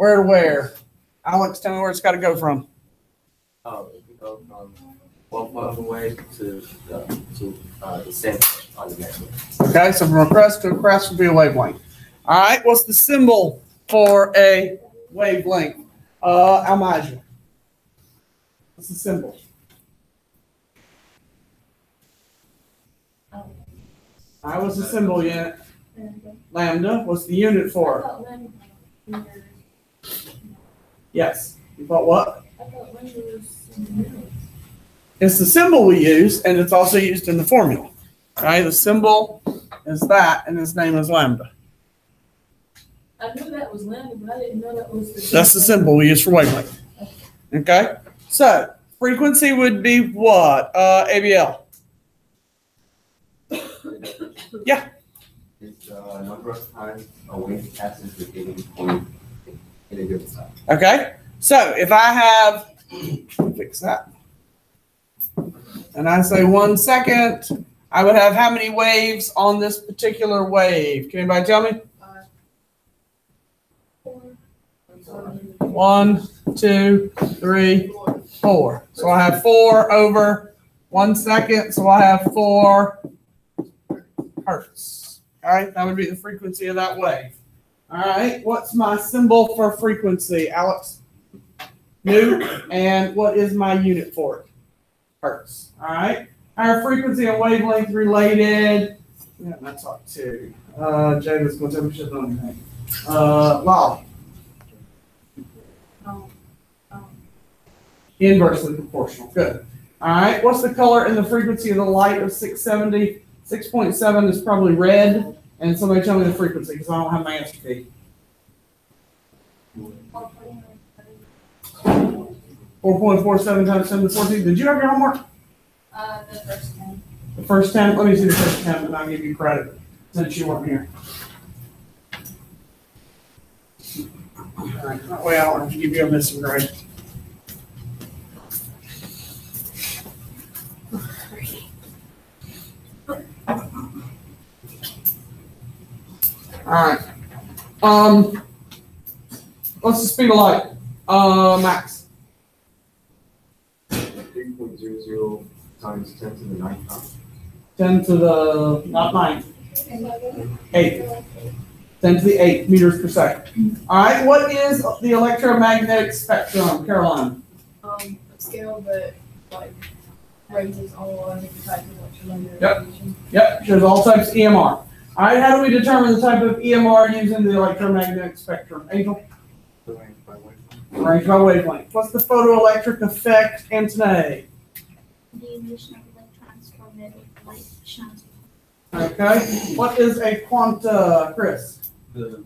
Where to where? Alex, tell me where it's got to go from. Oh, it can go from one part of the way to the center on the next one. Okay, so from a crest to a crest would be a wavelength. All right, what's the symbol for a wavelength? Almaja. What's the symbol? All right, what's the symbol unit? Lambda. What's the unit for? Yes. You thought what? It's the symbol we use, and it's also used in the formula. All right, the symbol is that, and its name is lambda. I knew that was lambda, but I didn't know that was the. That's the symbol we use for wavelength. Okay, so frequency would be what? ABL. Yeah. It's a number of times a wave passes the given point in a given time. Okay, so if I have, fix that, and I say 1 second, I would have how many waves on this particular wave? Can anybody tell me? 1, 2, 3, 4. So I have 4 over 1 second, so I have 4 hertz. All right, that would be the frequency of that wave. All right, what's my symbol for frequency, Alex? Nu, and what is my unit for it? Hertz. All right, our frequency and wavelength related. Yeah, that's all too. Jay was going to tell me she doesn't know anything. Lolly. Inversely proportional. Good. All right, what's the color and the frequency of the light of 670? 6.7 is probably red, and somebody tell me the frequency because I don't have my answer key. 4.47 times 10 to the 14. Did you have your homework? The first 10. The first 10? Let me see the first 10, and I'll give you credit since you weren't here. All right, that way I don't have to give you a missing grade. All right. What's the speed of light? Max. 3.00 times 10 to the 9th power. 10 to the, not 9. 8. 10 to the 8 meters per second. All right. What is the electromagnetic spectrum, Caroline? A scale that like raises all different types of electromagnetic Yep. radiation. Yep. Shows all types of EMR. All right. How do we determine the type of EMR using the electromagnetic spectrum? Angel? The range by wavelength. Range by wavelength. What's the photoelectric effect, Antoine? The emission of electrons from the light shines. Okay. What is a quanta, Chris? The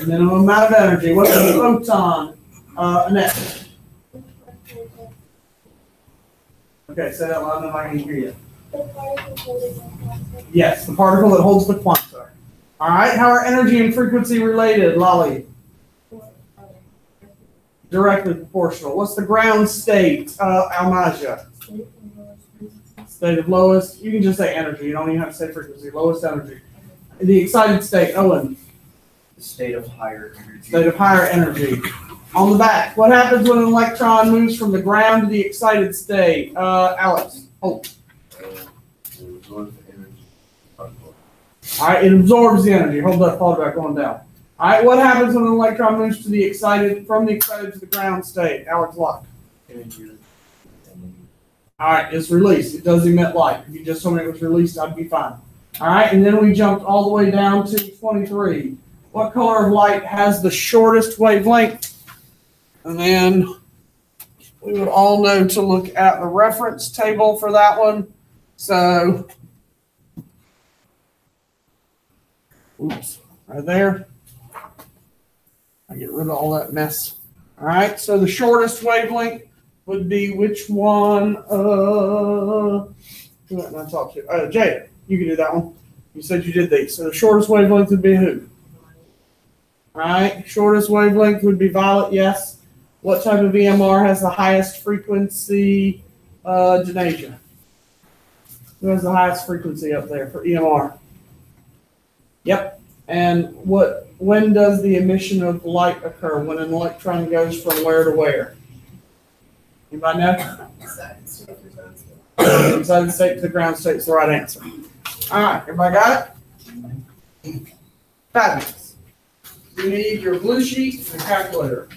Minimum amount of energy. What is a photon, Annette? Okay, say that loud enough I can hear you. Yes, the particle that holds the quanta. All right, how are energy and frequency related, Lolly? Directly proportional. What's the ground state, Almaja? State of lowest. You can just say energy. You don't even have to say frequency. Lowest energy. The excited state, Owen. state of higher energy. State of higher energy. On the back, what happens when an electron moves from the ground to the excited state? Alex. Oh. All right, it absorbs the energy. Hold that thought back going down. All right, what happens when an electron moves to the excited, from the excited to the ground state? Alex Locke. All right, it's released. It does emit light. If you just told me it was released, I'd be fine. All right, and then we jumped all the way down to 23. What color of light has the shortest wavelength? And then we would all know to look at the reference table for that one. So, oops, right there. I get rid of all that mess. All right, so the shortest wavelength would be which one? Who did I talk to? Jay, you can do that one. You said you did these. So the shortest wavelength would be who? All right, shortest wavelength would be violet, yes. What type of EMR has the highest frequency? Janasia. Who has the highest frequency up there for EMR? Yep. And what when does the emission of light occur? When an electron goes from where to where? Anybody know? Inside the state to the ground state is the right answer. All right, everybody got it? Fabulous. You need your blue sheet and calculator.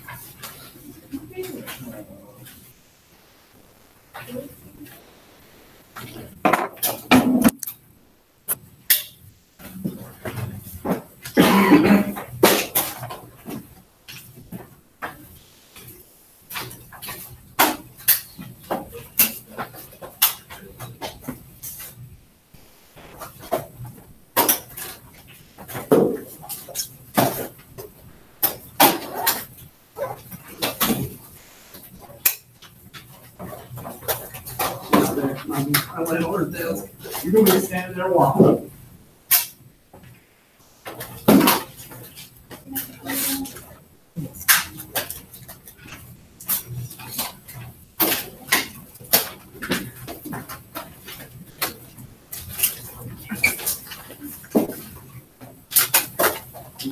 My landlord says, you're gonna be standing there a while.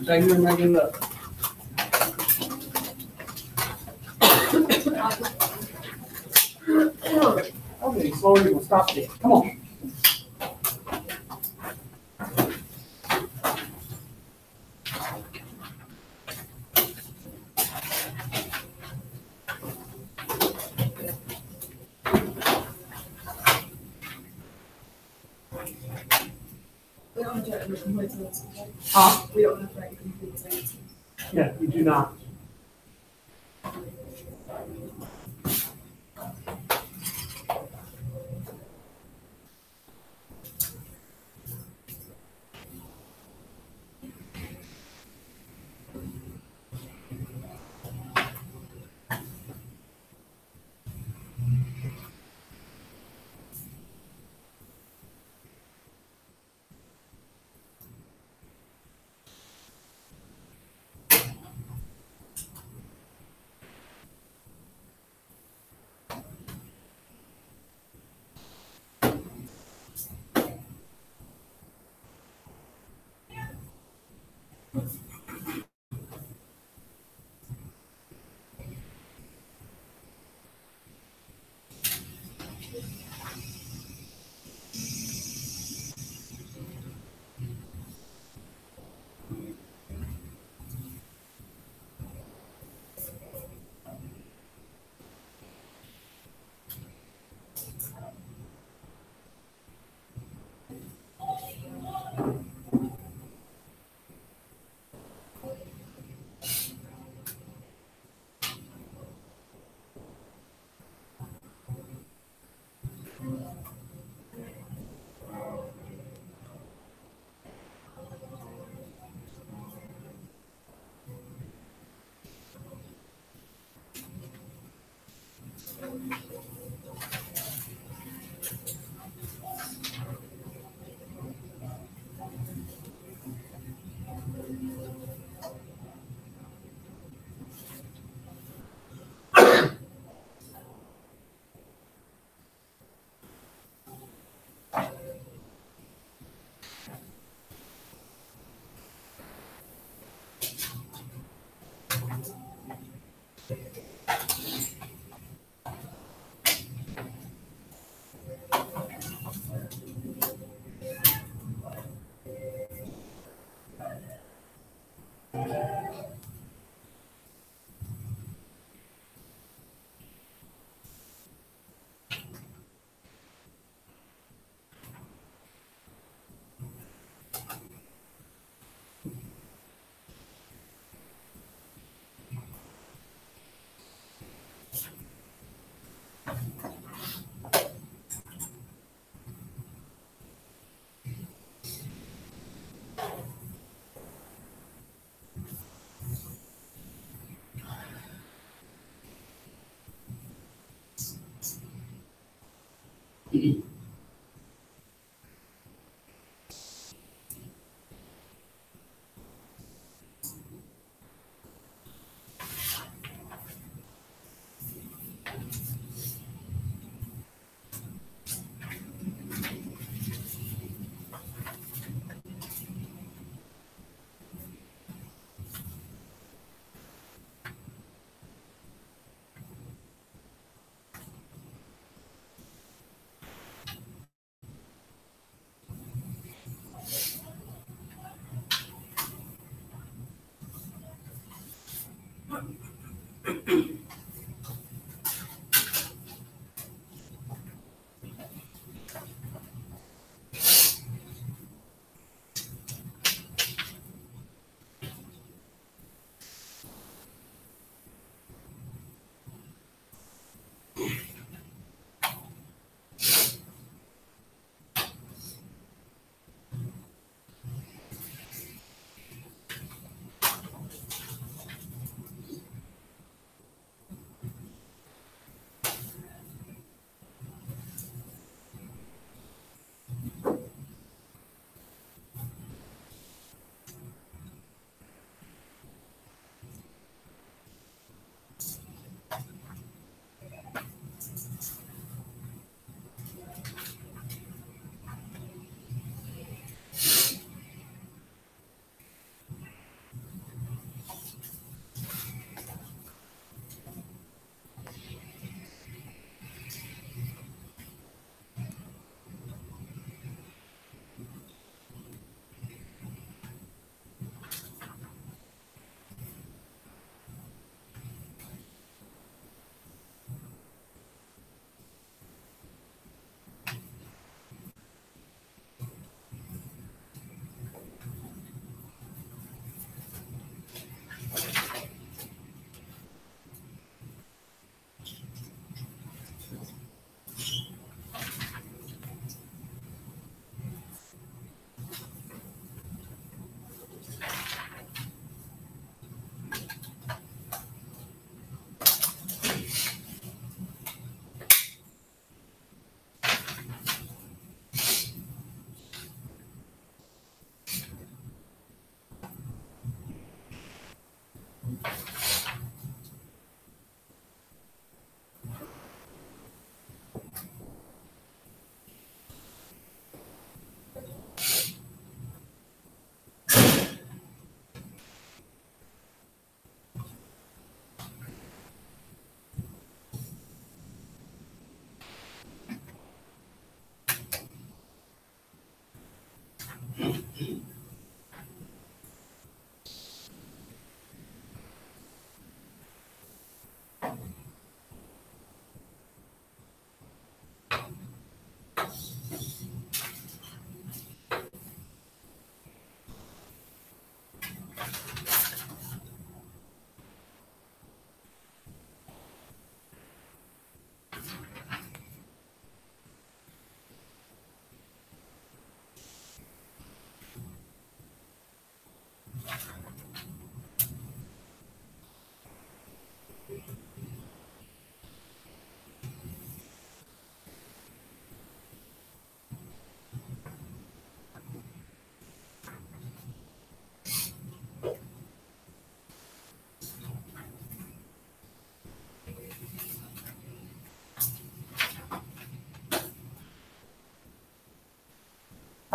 Take your making it up. Okay, slowly, we'll stop there. Come on. We don't have to write the complete sentence. Huh? We don't have to write the complete sentence. Yeah, you do not.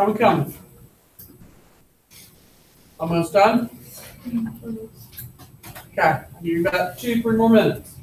How we coming? Almost done? Okay, you got 2-3 more minutes.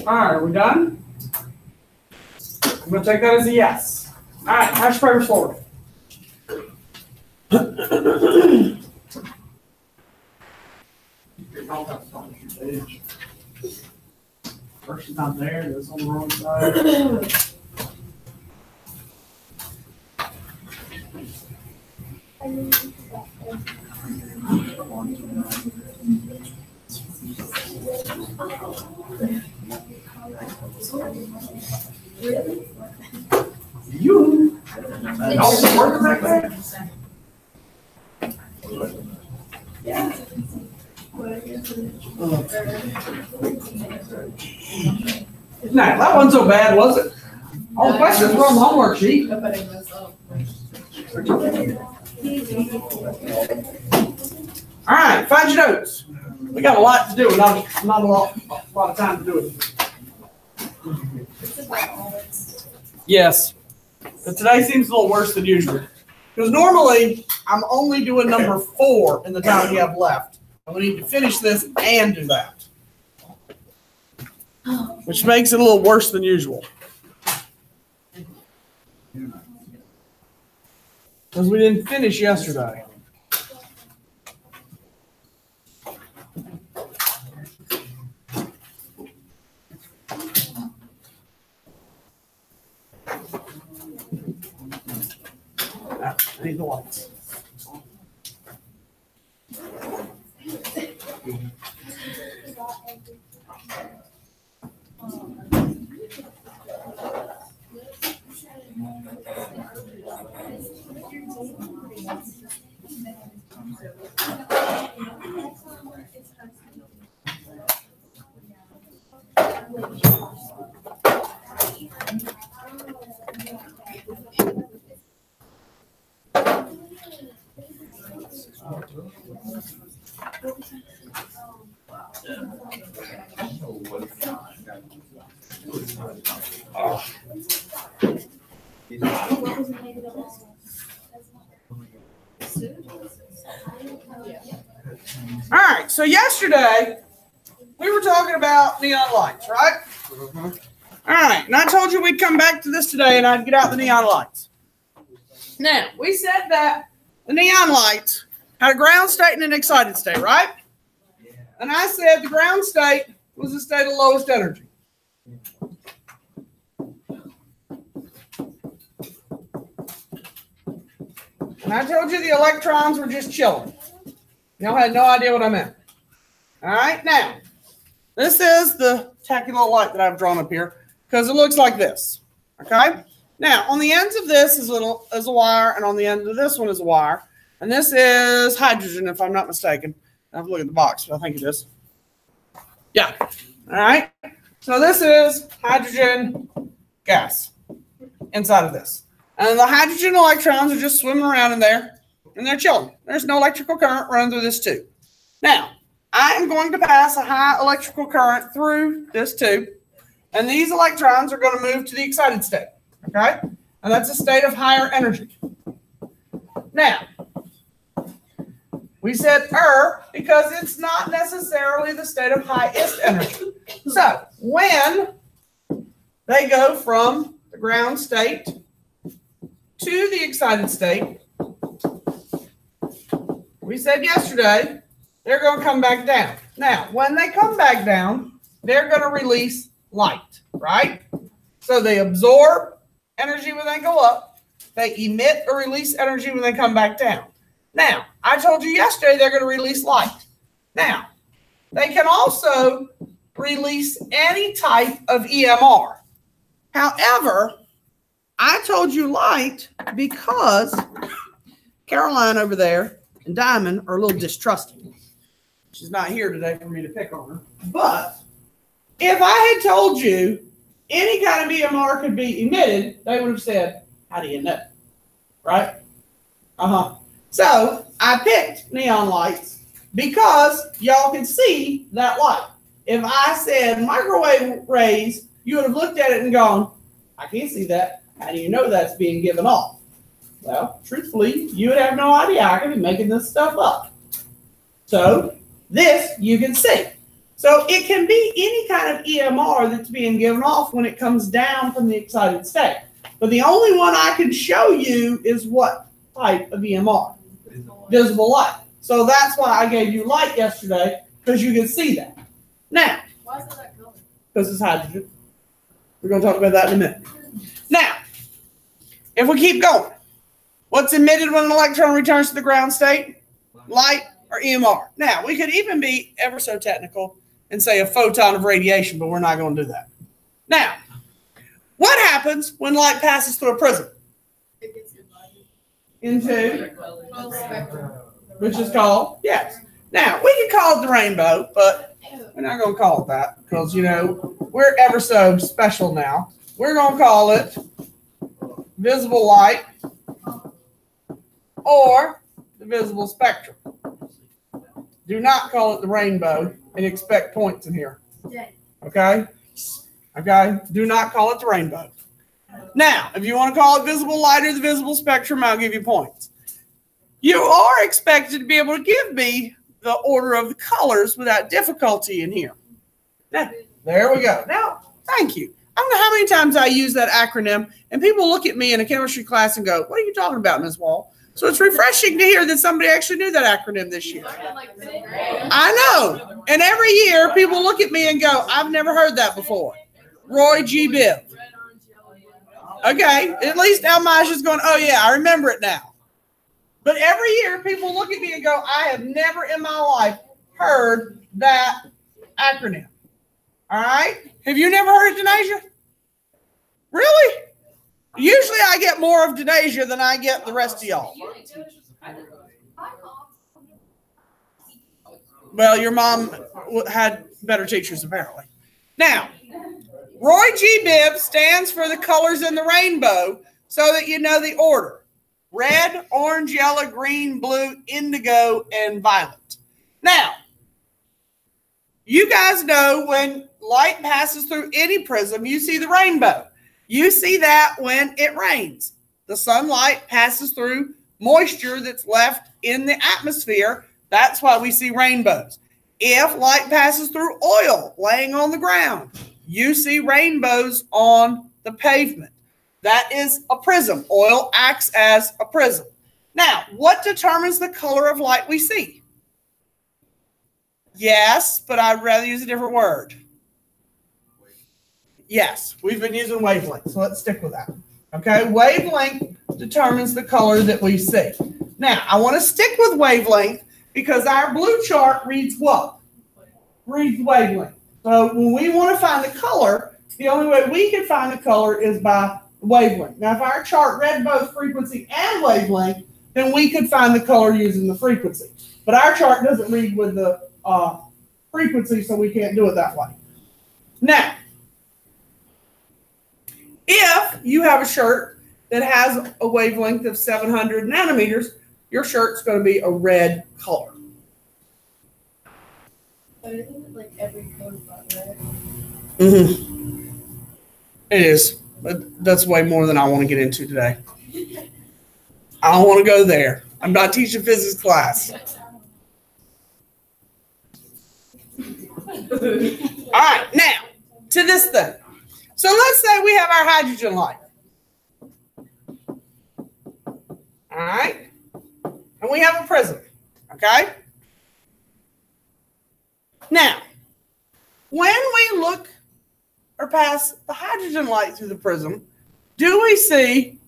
All right, are we done? I'm gonna take that as a yes. All right, hash papers forward. First is not there, that's on the wrong side. You. Y'all working back there? No, that wasn't so bad, was it? All the questions were on the homework sheet. Nobody mess up. All right, find your notes. We got a lot to do, not a lot of time to do it. Yes, but today seems a little worse than usual. Because normally, I'm only doing number 4 in the time we have left. And we need to finish this and do that. Which makes it a little worse than usual. Because we didn't finish yesterday. I need the lights. All right, so yesterday we were talking about neon lights, right? All right, and I told you we'd come back to this today and I'd get out the neon lights. Now, we said that the neon lights had a ground state and an excited state, right? And I said the ground state was the state of lowest energy. And I told you the electrons were just chilling. Y'all had no idea what I meant. All right, now, this is the tacky little light that I've drawn up here because it looks like this, okay? Now, on the ends of this is a wire, and on the end of this one is a wire. And this is hydrogen, if I'm not mistaken. I have to look at the box, but I think it is. Yeah, all right? So this is hydrogen gas inside of this. And the hydrogen electrons are just swimming around in there, and they're chilling. There's no electrical current running through this tube. Now, I am going to pass a high electrical current through this tube, and these electrons are going to move to the excited state, okay? And that's a state of higher energy. Now, we said because it's not necessarily the state of highest energy. So, when they go from the ground state to the excited state, we said yesterday, they're going to come back down. Now, when they come back down, they're going to release light, right? So they absorb energy when they go up. They emit or release energy when they come back down. Now, I told you yesterday they're going to release light. Now, they can also release any type of EMR. However, I told you light because Caroline over there and Diamond are a little distrusting. She's not here today for me to pick on her. But if I had told you any kind of EMR could be emitted, they would have said, how do you know? Right? So I picked neon lights because y'all can see that light. If I said microwave rays, you would have looked at it and gone, I can't see that. How do you know that's being given off? Well, truthfully, you would have no idea. I could be making this stuff up. So this you can see. So it can be any kind of EMR that's being given off when it comes down from the excited state. But the only one I can show you is what type of EMR? Visible light. So that's why I gave you light yesterday, because you can see that. Now, Why is it that color? because it's hydrogen. We're going to talk about that in a minute. Now, if we keep going, what's emitted when an electron returns to the ground state? Light or EMR. Now, we could even be ever so technical and say a photon of radiation, but we're not going to do that. Now, what happens when light passes through a prism? It gets divided. Into, Well, spectrum. which is called, yes. Now, we can call it the rainbow, but we're not going to call it that because, you know, we're ever so special now. We're going to call it visible light or the visible spectrum. Do not call it the rainbow and expect points in here. Okay? Okay? Do not call it the rainbow. Now, if you want to call it visible light or the visible spectrum, I'll give you points. You are expected to be able to give me the order of the colors without difficulty in here. Now, there we go. Now, thank you. I don't know how many times I use that acronym, and people look at me in a chemistry class and go, "What are you talking about, Ms. Wall?" So it's refreshing to hear that somebody actually knew that acronym this year. I know. And every year, people look at me and go, "I've never heard that before." Roy G. Biv. Okay, at least Almaja's going, "Oh yeah, I remember it now." But every year, people look at me and go, "I have never in my life heard that acronym." All right? Have you never heard of Denasia? Really? Usually I get more of Denasia than I get the rest of y'all. Well, your mom had better teachers, apparently. Now, Roy G. Biv stands for the colors in the rainbow so that you know the order. Red, orange, yellow, green, blue, indigo, and violet. Now, you guys know when light passes through any prism, you see the rainbow. You see that when it rains. The sunlight passes through moisture that's left in the atmosphere. That's why we see rainbows. If light passes through oil laying on the ground, you see rainbows on the pavement. That is a prism. Oil acts as a prism. Now, what determines the color of light we see? Yes, but I'd rather use a different word. Yes, we've been using wavelength, so let's stick with that. Okay, wavelength determines the color that we see. Now, I want to stick with wavelength because our blue chart reads what? Reads wavelength. So when we want to find the color, the only way we can find the color is by wavelength. Now, if our chart read both frequency and wavelength, then we could find the color using the frequency. But our chart doesn't read with the frequency, so we can't do it that way. Now, if you have a shirt that has a wavelength of 700 nanometers, your shirt's going to be a red color. But isn't it like every code about red? Mm-hmm. It is, but that's way more than I want to get into today. I don't want to go there. I'm not teaching physics class. All right, now to this thing. So let's say we have our hydrogen light. All right, and we have a prism. Okay. Now, when we look or pass the hydrogen light through the prism, do we see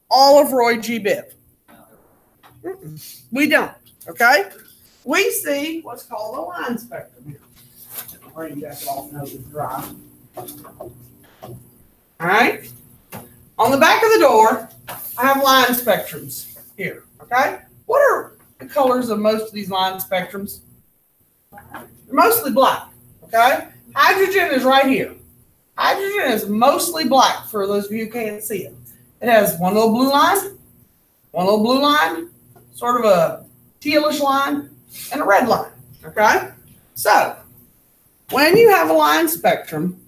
all of Roy G. Biv? We don't, okay? We see what's called a line spectrum here. Rain jacket off, nose is dry. All right? On the back of the door, I have line spectrums here, okay? What are the colors of most of these line spectrums? They're mostly black, okay? Hydrogen is right here. Hydrogen is mostly black for those of you who can't see it. It has one little blue line, sort of a tealish line, and a red line, okay? So, when you have a line spectrum,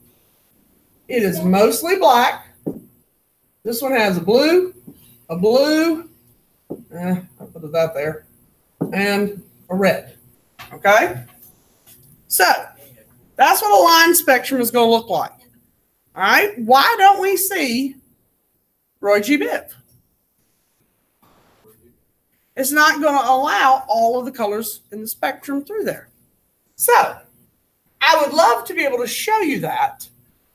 it is mostly black. This one has a blue, I'll put that there, and a red, okay? So that's what a line spectrum is going to look like. All right. Why don't we see Roy G. Biv? It's not going to allow all of the colors in the spectrum through there. So I would love to be able to show you that,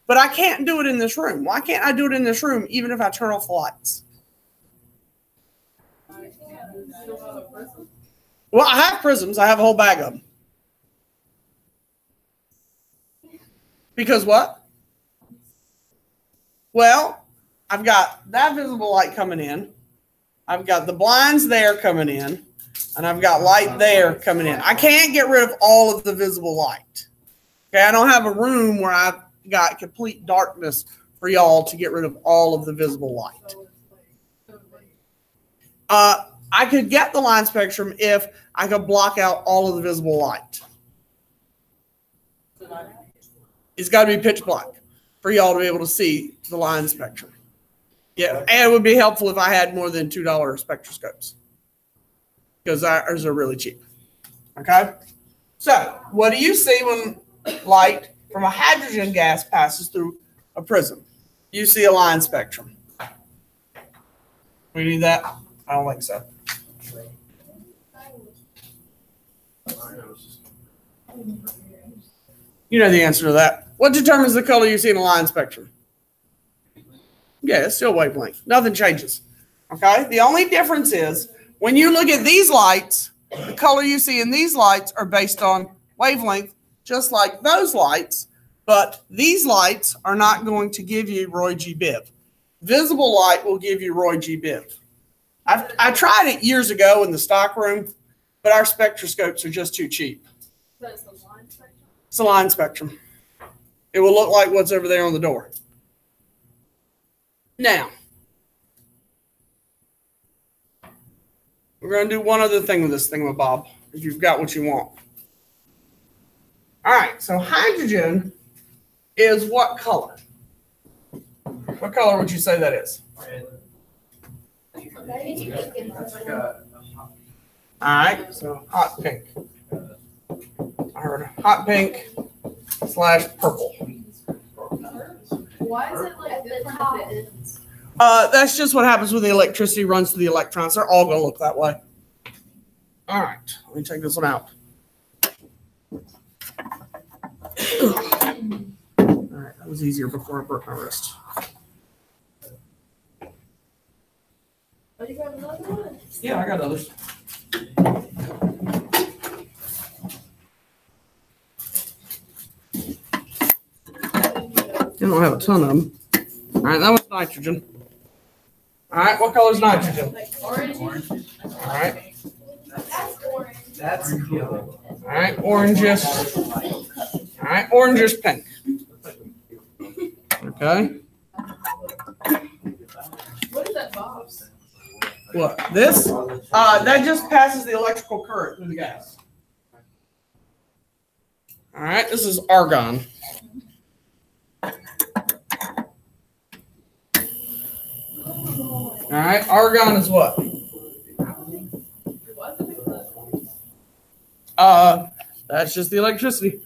but I can't do it in this room. Why can't I do it in this room even if I turn off the lights? Well, I have prisms. I have a whole bag of them. Because what? Well, I've got that visible light coming in. I've got the blinds there coming in. And I've got light there coming in. I can't get rid of all of the visible light. Okay, I don't have a room where I've got complete darkness for y'all to get rid of all of the visible light. I could get the line spectrum if I could block out all of the visible light. It's got to be pitch black for y'all to be able to see the line spectrum. Yeah, and it would be helpful if I had more than $2 spectroscopes, because ours are really cheap. Okay? So, what do you see when light from a hydrogen gas passes through a prism? You see a line spectrum. We need that? I don't think so. You know the answer to that. What determines the color you see in a line spectrum? Yeah, it's still wavelength. Nothing changes. Okay? The only difference is when you look at these lights, the color you see in these lights are based on wavelength, just like those lights, but these lights are not going to give you Roy G. Biv. Visible light will give you Roy G. Biv. I tried it years ago in the stock room, but our spectroscopes are just too cheap. So it's the line spectrum? It's a line spectrum. It will look like what's over there on the door. Now, we're going to do one other thing with this thingamabob, if you've got what you want. All right, so hydrogen is what color? What color would you say that is? All right, so hot pink. I heard hot pink / purple. Why is it like different at the ends? That's just what happens when the electricity runs through the electrons. They're all going to look that way. All right, let me take this one out. All right, that was easier before I broke my wrist. Oh, you got another one? Yeah, I got others. I don't have a ton of them. All right, that was nitrogen. All right, what color is nitrogen? Like orange? All right. That's orange. That's yellow. All right, orangish. All right, orangish pink. Okay. What is that box? What? This? That just passes the electrical current through the gas. All right, this is argon. All right, argon is what? That's just the electricity.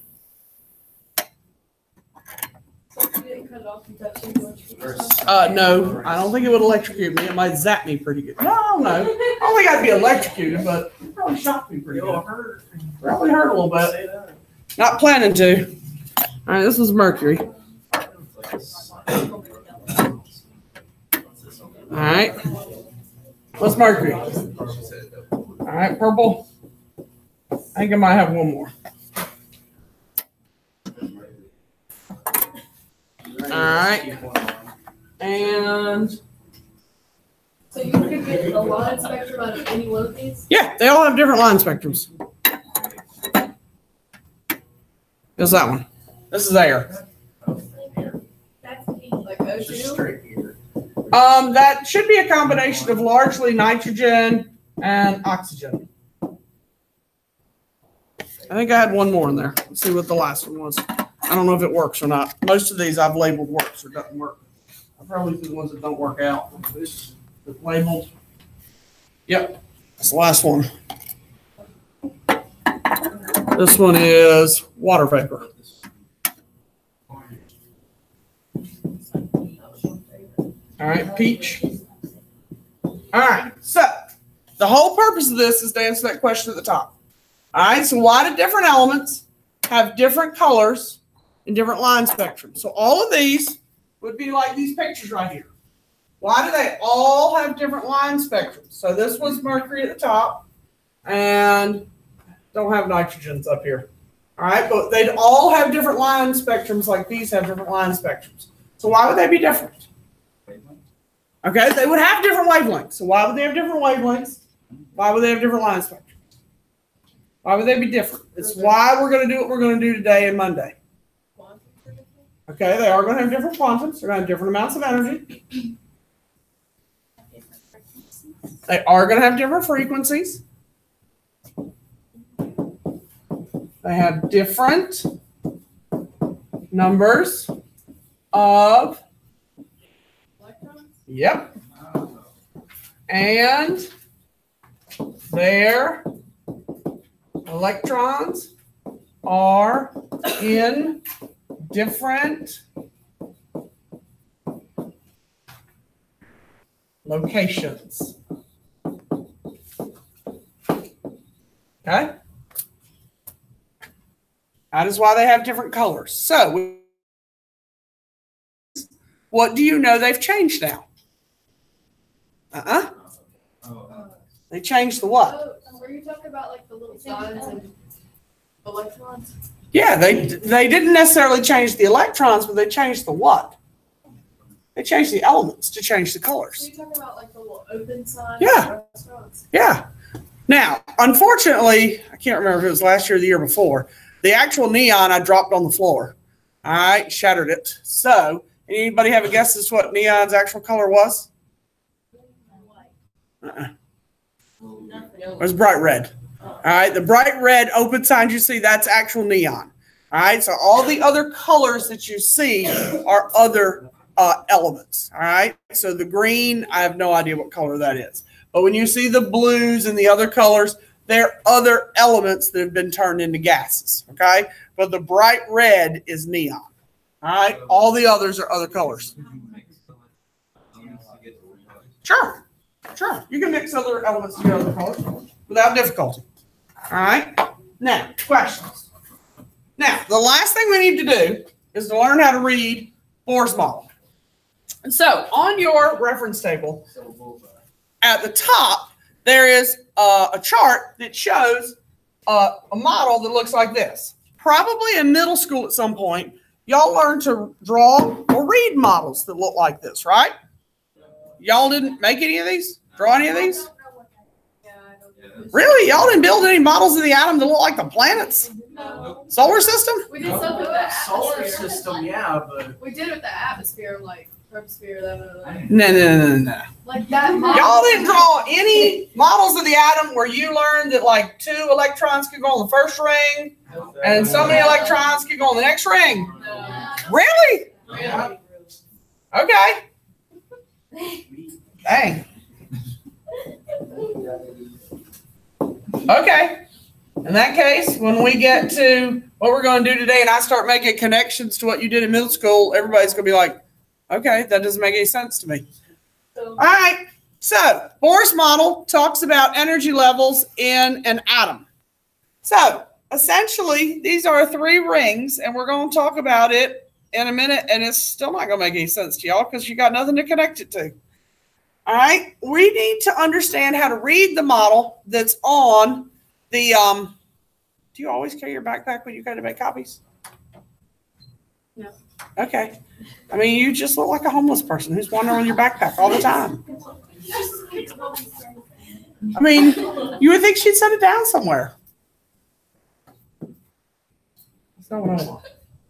No, I don't think it would electrocute me. It might zap me pretty good. No, no. I don't think I'd be electrocuted, but it probably shocked me pretty good. Probably hurt a little bit. Not planning to. All right, this is mercury. All right. What's mercury? All right, purple. I think I might have one more. All right. And So you could get a line spectrum out of any one of these? yeah, they all have different line spectrums. There's that one. This is air. That's pink. Like O2? That should be a combination of largely nitrogen and oxygen. I think I had one more in there. Let's see what the last one was. I don't know if it works or not. Most of these I've labeled works or doesn't work. I'll probably do the ones that don't work out. This is labeled. Yep, that's the last one. This one is water vapor. All right, peach. All right, so the whole purpose of this is to answer that question at the top. All right, so why do different elements have different colors and different line spectrums? So all of these would be like these pictures right here. Why do they all have different line spectrums? So this was mercury at the top, and don't have nitrogens up here. All right, but they'd all have different line spectrums like these have different line spectrums. So why would they be different? Okay, they would have different wavelengths. So why would they have different wavelengths? Why would they have different line spectrums? Why would they be different? It's why we're going to do what we're going to do today and Monday. Okay, they are going to have different quantums. They're going to have different amounts of energy. They are going to have different frequencies. They have different numbers of, yep, and their electrons are in different locations. Okay? That is why they have different colors. So, what do you know they've changed now? They changed the what? Oh, were you talking about like the little signs and electrons? Yeah, they didn't necessarily change the electrons, but they changed the what? They changed the elements to change the So colors. you talking about like the little open signs? Yeah. at restaurants? Yeah. Now, unfortunately, I can't remember if it was last year or the year before, the actual neon I dropped on the floor. All right, shattered it. So, anybody have a guess as to what neon's actual color was? It was bright red. All right, the bright red open signs you see, that's actual neon. All right, so all the other colors that you see are other elements. All right, so the green, I have no idea what color that is. But when you see the blues and the other colors, they're other elements that have been turned into gases. Okay, but the bright red is neon. All right, all the others are other colors. Sure, sure. You can mix other elements together other colors without difficulty. All right. Now, questions. Now, the last thing we need to do is to learn how to read Bohr's model. And so, on your reference table, at the top, there is a chart that shows a model that looks like this. Probably in middle school at some point, y'all learned to draw or read models that look like this, right? Y'all didn't make any of these? Draw any of these? Yeah, I don't know. Really? Y'all didn't build any models of the atom that look like the planets? No. Solar system? We did something with the Solar atmosphere. system, yeah, but We did it with the atmosphere, like troposphere, that. No. Like that. Y'all didn't draw any models of the atom where you learned that like 2 electrons could go on the first ring and so many electrons could go on the next ring. No. Really? Really? Okay. Dang. Okay. In that case, when we get to what we're going to do today and I start making connections to what you did in middle school, everybody's going to be like, okay, that doesn't make any sense to me. All right. So Bohr's model talks about energy levels in an atom. So essentially, these are 3 rings, and we're going to talk about it in a minute, and it's still not going to make any sense to y'all because you got nothing to connect it to. All right. We need to understand how to read the model that's on the, do you always carry your backpack when you go to make copies? No. Okay. I mean, you just look like a homeless person who's wandering with your backpack all the time. I mean, you would think she'd set it down somewhere. That's not what I want.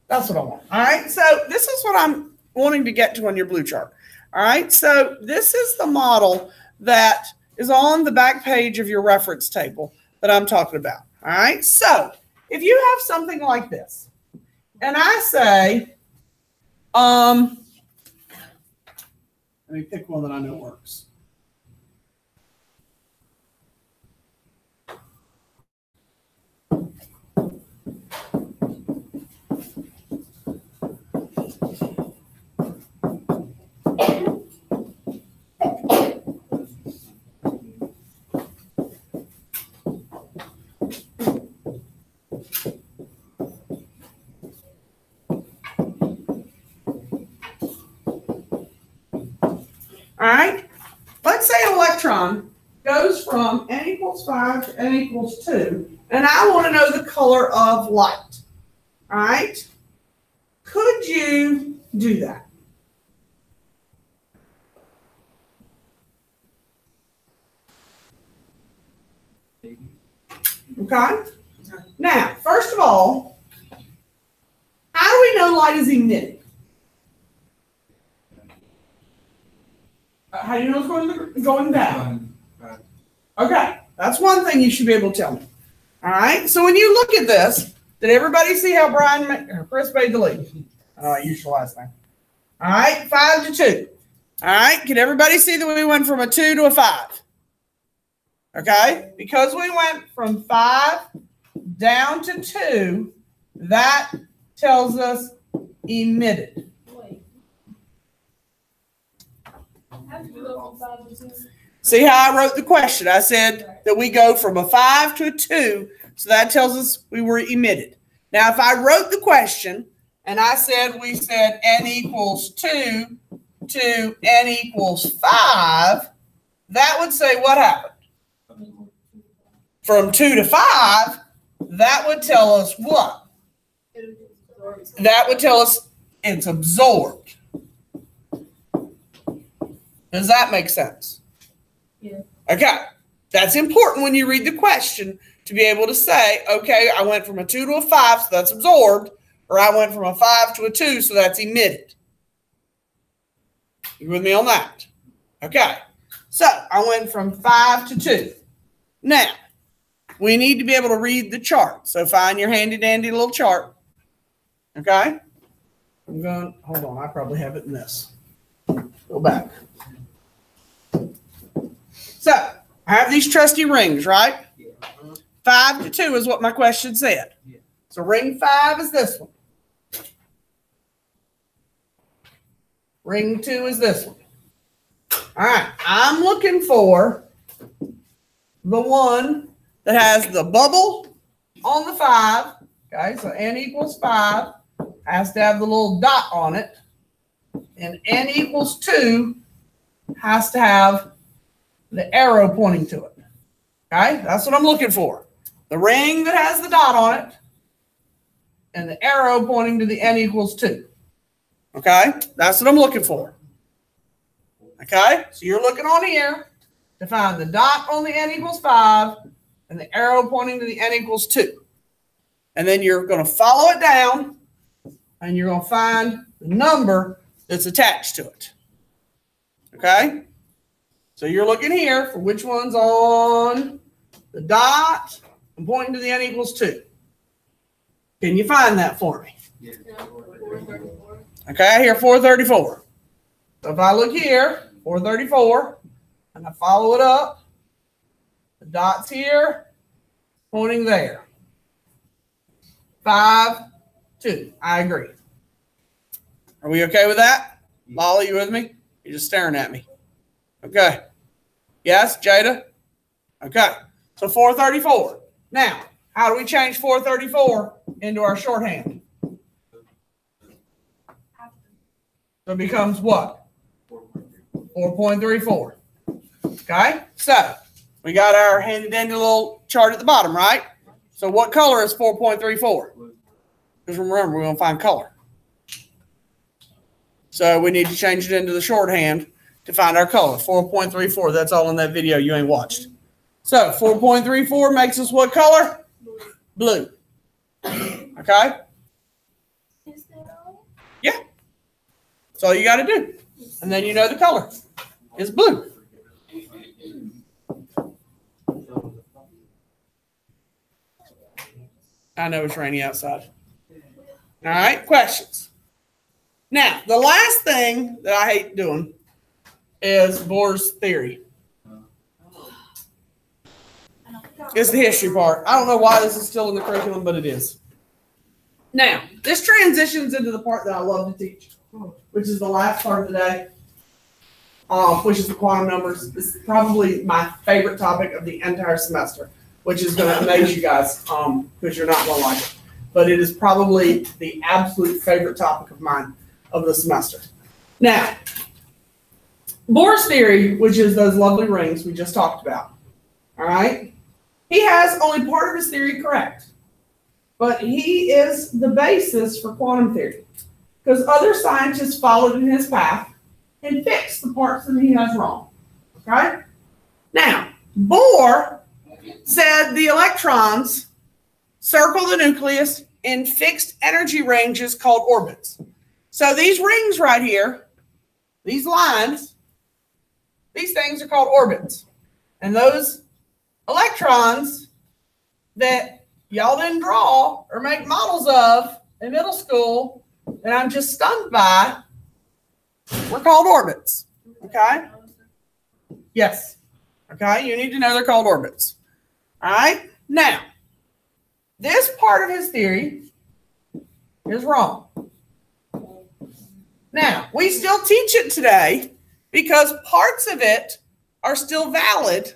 That's what I want. All right. So this is what I'm wanting to get to on your blue chart. All right. So this is the model that is on the back page of your reference table that I'm talking about. All right. So if you have something like this, and I say, let me pick one that I know works. an electron goes from n equals 5 to n equals 2, and I want to know the color of light. All right? Could you do that? Okay? Now, first of all, how do we know light is emitted? How do you know it's going down? Okay, that's one thing you should be able to tell me. All right, so when you look at this, did everybody see how Chris made the lead? I used your last name. All right, 5 to 2. All right, can everybody see that we went from a 2 to a 5? Okay, because we went from 5 down to 2, that tells us emitted. Wait. How did you go from 5 to 2? See how I wrote the question? I said that we go from a 5 to a 2, so that tells us we were emitted. Now, if I wrote the question and I said we said n equals 2 to n equals 5, that would say what happened? From 2 to 5, that would tell us what? That would tell us it's absorbed. Does that make sense? Yeah. Okay. That's important when you read the question to be able to say, okay, I went from a 2 to a 5, so that's absorbed, or I went from a 5 to a 2, so that's emitted. You with me on that? Okay. So I went from 5 to 2. Now, we need to be able to read the chart. So find your handy dandy little chart. Okay? I'm going, hold on, I probably have it in this. Go back. So I have these trusty rings, right? 5 to 2 is what my question said. So ring 5 is this one. Ring 2 is this one. All right, I'm looking for the one that has the bubble on the 5. Okay, so n equals 5 has to have the little dot on it. And n equals 2 has to have the arrow pointing to it. Okay, that's what I'm looking for. The ring that has the dot on it and the arrow pointing to the n equals 2. Okay, that's what I'm looking for. Okay, so you're looking on here to find the dot on the n equals 5 and the arrow pointing to the n equals 2. And then you're going to follow it down and you're going to find the number that's attached to it. Okay, so you're looking here for which one's on the dot and pointing to the n equals 2. Can you find that for me? Okay, I hear 434. So if I look here, 434, and I follow it up, the dot's here, pointing there. 5, 2. I agree. Are we okay with that? Lolly, you with me? You're just staring at me. Okay. Yes, Jada? Okay. So 434. Now, how do we change 434 into our shorthand? So it becomes what? 4.34. Okay? So we got our handy dandy little chart at the bottom, right? So what color is 4.34? Because remember, we're going to find color. So we need to change it into the shorthand to find our color. 4.34. That's all in that video you ain't watched. So 4.34 makes us what color? Blue. Okay? Is that all? Yeah. That's all you got to do. And then you know the color is blue. I know it's rainy outside. All right, questions. Now, the last thing that I hate doing is Bohr's theory. It's the history part. I don't know why this is still in the curriculum, but it is. Now, this transitions into the part that I love to teach, which is the last part of the day, which is the quantum numbers. This is probably my favorite topic of the entire semester, which is going to amaze you guys because you're not going to like it. But it is probably the absolute favorite topic of mine of the semester. Now, Bohr's theory, which is those lovely rings we just talked about, all right? He has only part of his theory correct, but he is the basis for quantum theory because other scientists followed in his path and fixed the parts that he has wrong, okay? Now, Bohr said the electrons circle the nucleus in fixed energy ranges called orbits. So these rings right here, these lines, these things are called orbits. And those electrons that y'all didn't draw or make models of in middle school that I'm just stunned by were called orbits. Okay? Yes. Okay? You need to know they're called orbits. All right? Now, this part of his theory is wrong. Now, we still teach it today because parts of it are still valid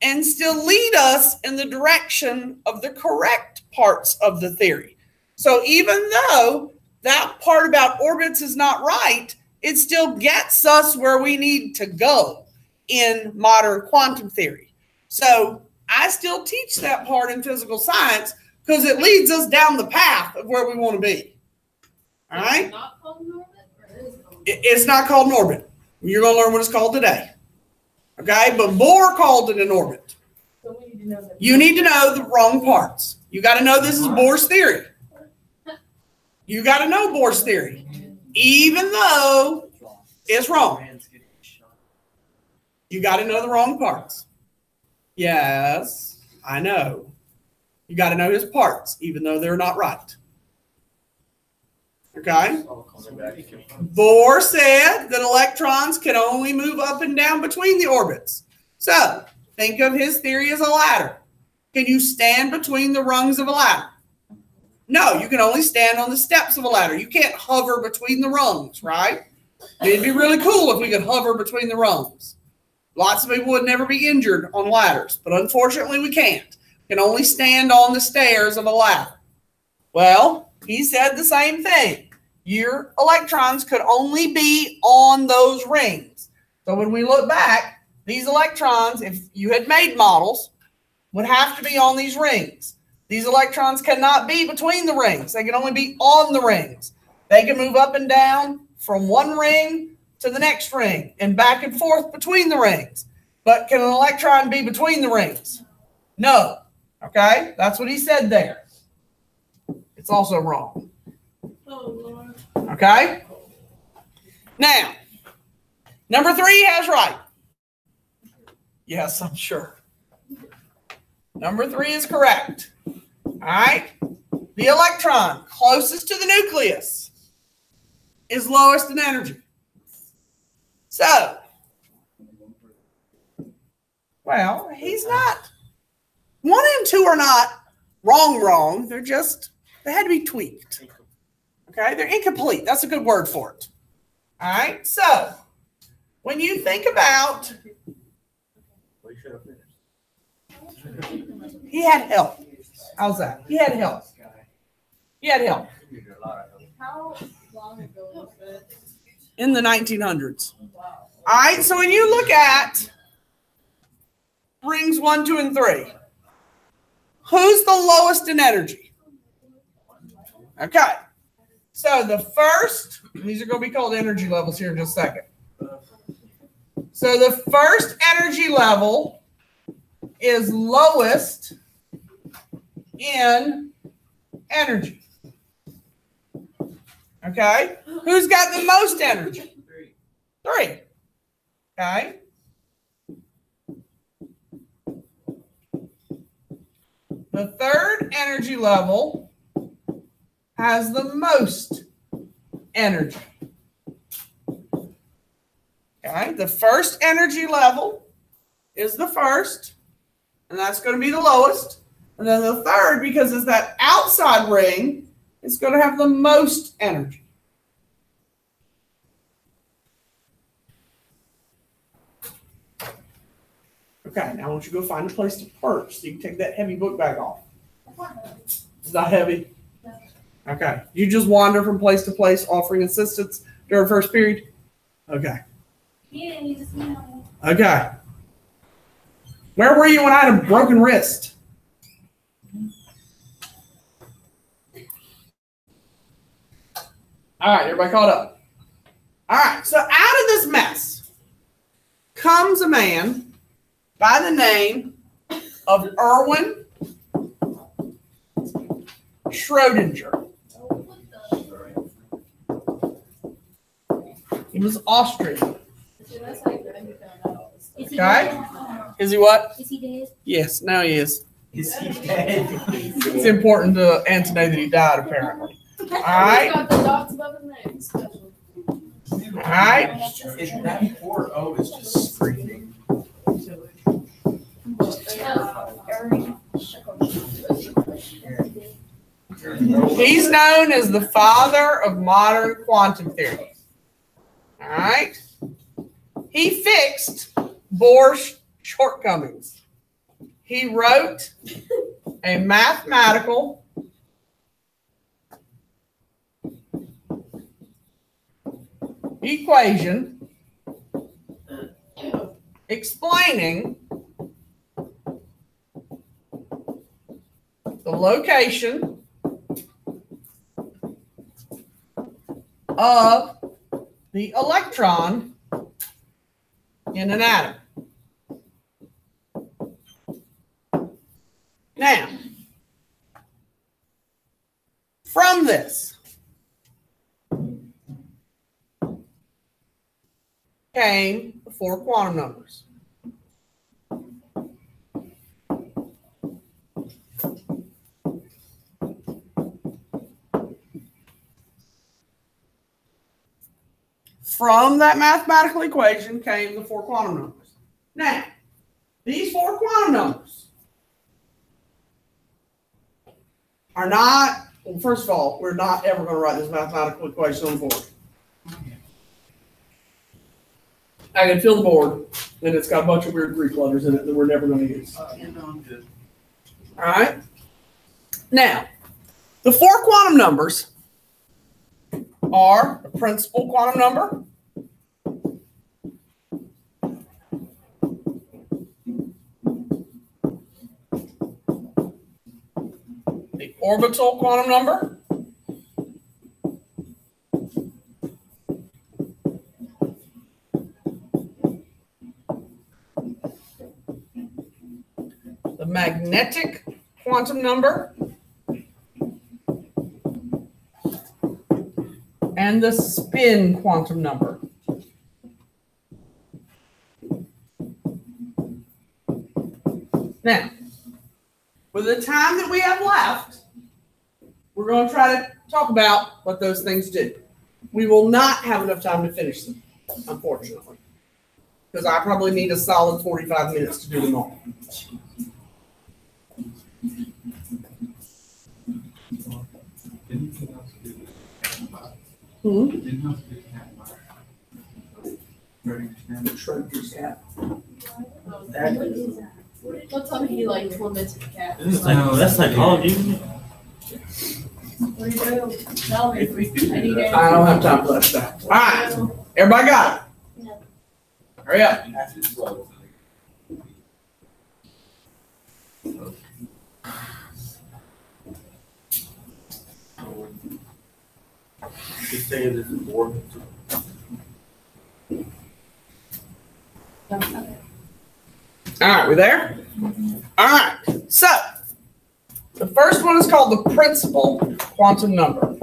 and still lead us in the direction of the correct parts of the theory. So even though that part about orbits is not right, it still gets us where we need to go in modern quantum theory. So I still teach that part in physical science because it leads us down the path of where we want to be. All right? Not called an orbit, or is it? It's not called an orbit. You're going to learn what it's called today. Okay? But Bohr called it an orbit. So we need to know that. You need to know the wrong parts. You got to know this is Bohr's theory. You got to know Bohr's theory. Even though it's wrong. You got to know the wrong parts. Yes, I know. You got to know his parts, even though they're not right. Okay? Bohr said that electrons can only move up and down between the orbits. So, think of his theory as a ladder. Can you stand between the rungs of a ladder? No, you can only stand on the steps of a ladder. You can't hover between the rungs, right? It'd be really cool if we could hover between the rungs. Lots of people would never be injured on ladders, but unfortunately we can't. We can only stand on the stairs of a ladder. Well, he said the same thing. Your electrons could only be on those rings. So when we look back, these electrons, if you had made models, would have to be on these rings. These electrons cannot be between the rings. They can only be on the rings. They can move up and down from one ring to the next ring and back and forth between the rings. But can an electron be between the rings? No. Okay? That's what he said there. It's also wrong. Oh, Lord. Okay? Now, number 3 has right. Yes, I'm sure. Number 3 is correct. All right? The electron closest to the nucleus is lowest in energy. So, well, he's not. 1 and 2 are not wrong. They're just, they had to be tweaked. Okay? They're incomplete. That's a good word for it. All right? So, when you think about, he had help. How's that? He had help. He had help. How long ago was that? In the 1900s. All right, so when you look at rings 1, 2, and 3, who's the lowest in energy? Okay, so the first, these are going to be called energy levels here in just a second. So the first energy level is lowest in energy. Okay, who's got the most energy? 3. Okay. The third energy level has the most energy. Okay, the first energy level is the first, and that's going to be the lowest. And then the third, because it's that outside ring, it's going to have the most energy. Okay, now I want you to go find a place to perch so you can take that heavy book bag off. It's not heavy? Okay. You just wander from place to place offering assistance during first period? Okay. Yes, no. Okay. Where were you when I had a broken wrist? All right, everybody caught up. All right, so out of this mess comes a man by the name of Erwin Schrödinger. He was Austrian. So that's how you know you found out all this stuff. Is he Okay. dead? Is he what? Is he dead? Yes, now he is. Is he dead? It's important to Anthony that he died, apparently. All right, He's got the dots above his name. Special. all right. Is that poor O is just screaming. He's known as the father of modern quantum theory. All right. He fixed Bohr's shortcomings. He wrote a mathematical equation explaining the location of the electron in an atom. Now, from this came the four quantum numbers. From that mathematical equation came the four quantum numbers. Now, these four quantum numbers are not, well, first of all, we're not ever going to write this mathematical equation on the board. I can fill the board, and it's got a bunch of weird Greek letters in it that we're never going to use. All right? Now, the four quantum numbers are the principal quantum number, the orbital quantum number, the magnetic quantum number, and the spin quantum number. Now, with the time that we have left, we're going to try to talk about what those things do. We will not have enough time to finish them, unfortunately, because I probably need a solid 45 minutes to do them all. Schrödinger's cat. Don't tell me he like tormented the cat. No, that's psychology, isn't it? What do you do? Tell me. I need answers. I don't have time for that stuff. All right, everybody got it? No. Hurry up. Just saying this is boring. All right, we there? All right, so the first one is called the principal quantum number.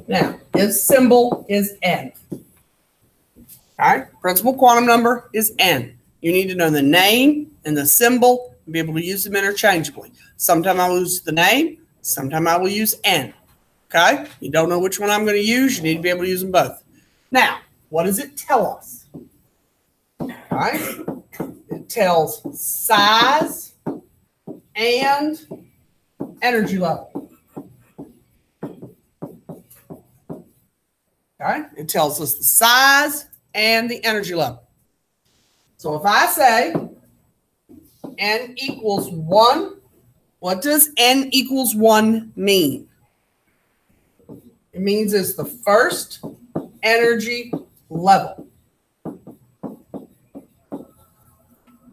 Now, its symbol is N. All right, principal quantum number is N. You need to know the name and the symbol and be able to use them interchangeably. Sometimes I will use the name, sometimes I will use N. Okay, you don't know which one I'm going to use, you need to be able to use them both. Now, what does it tell us? All right, it tells size and energy level. Okay, it tells us the size and the energy level. So if I say n equals 1, what does n equals 1 mean? It means it's the first energy level.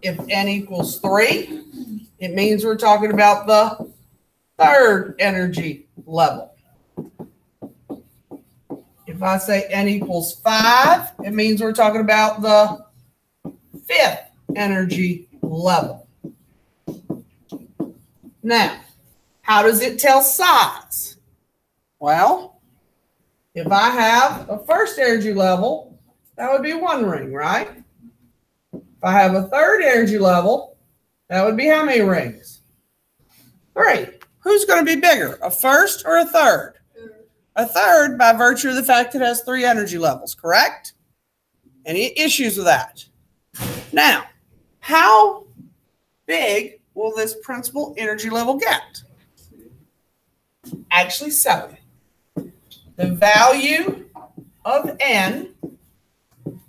If n equals 3, it means we're talking about the third energy level. If I say n equals 5, it means we're talking about the fifth energy level. Now, how does it tell size? Well, if I have a first energy level, that would be 1 ring, right? If I have a third energy level, that would be how many rings? 3. Who's going to be bigger, a first or a third? A third by virtue of the fact that it has 3 energy levels, correct? Any issues with that? Now, how big will this principal energy level get? Actually, 7. The value of n